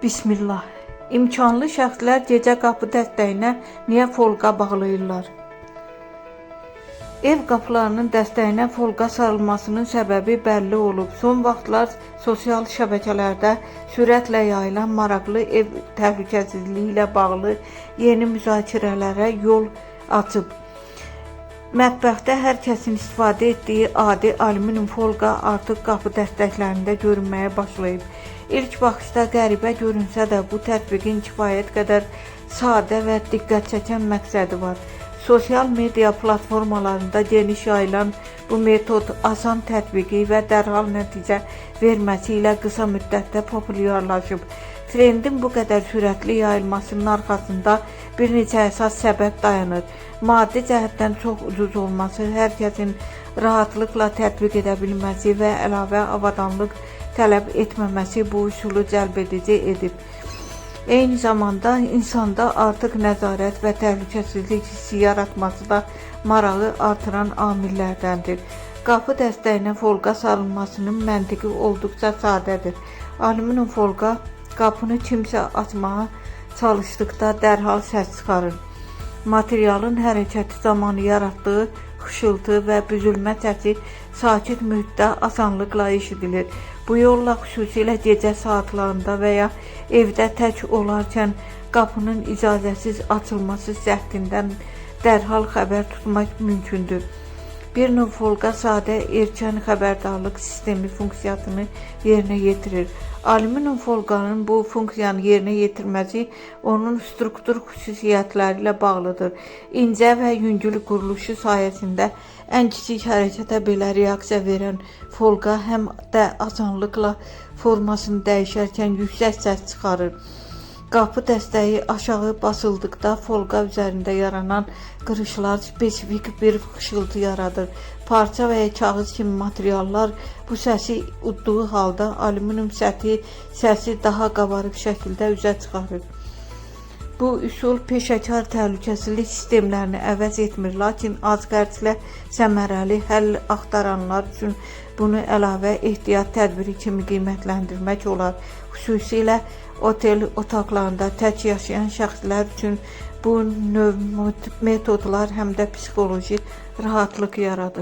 Bismillah. İmkanlı şəxslər gecə qapı dəstəyinə niyə folqa bağlayırlar? Ev qapılarının dəstəyinə folqa sarılmasının səbəbi bəlli olub. Son vaxtlar sosial şəbəkələrdə sürətlə yayılan maraqlı ev təhlükəsizliyi ilə bağlı yeni müzakirələrə yol açıb. Mətbəxdə hər kəsin istifadə etdiyi adi alüminium folqa artıq qapı dəstəklərində görünməyə başlayıb. İlk baxışda qəribə görünsə də bu tətbiqin kifayət qədər sadə və diqqət çəkən məqsədi var. Sosial media platformalarında geniş yayılan bu metod asan tətbiqi və dərhal nəticə verməsi ilə qısa müddətdə populyarlaşıb. Trendin bu qədər sürətli yayılmasının arxasında bir neçə əsas səbəb dayanır. Maddi cəhətdən çox ucuz olması, hər kəsin rahatlıqla tətbiq edə bilməsi və əlavə avadanlıq tələb etməməsi bu üsulu cəlbedici edib. Eyni zamanda insanda artıq nəzarət və təhlükəsizlik hissi yaratması da marağı artıran amillərdəndir. Qapı dəstəyinə folqa sarılmasının məntiqi olduqca sadədir. Alüminium folqa qapını kimsə açmağa çalışdıqda dərhal səs çıxarır. Materialın hərəkəti zamanı yaratdığı xışıltı və büzülmə səsi sakit mühitdə asanlıqla eşidilir. Bu yolla xüsusilə gecə saatlarında və ya evdə tək olarkən qapının icazəsiz açılması səhtindən dərhal xəbər tutmaq mümkündür. Bir növ folqa sadə erkən xəbərdarlıq sistemi funksiyasını yerinə yetirir. Alüminium folqanın bu funksiyanı yerinə yetirməsi onun struktur xüsusiyyətləri ilə bağlıdır. İncə və yüngül quruluşu sayəsində ən kiçik hərəkətə belə reaksiya verən folqa həm də asanlıqla formasını dəyişərkən yüksək səs çıxarır. Qapı dəstəyi aşağı basıldıqda folqa üzərində yaranan qırışlar spesifik bir xışıltı yaradır. Parça və ya kağız kimi materiallar bu səsi udduğu halda alüminium səthi səsi daha qabarıq şəkildə üzə çıxarır. Bu üsul peşəkar təhlükəsizlik sistemlərini əvəz etmir, lakin az xərclə səmərəli həll axtaranlar üçün bunu əlavə ehtiyat tədbiri kimi qiymətləndirmək olar. Xüsusilə otel otaqlarında tək yaşayan şəxslər üçün bu növ metodlar həm də psixoloji rahatlıq yaradır.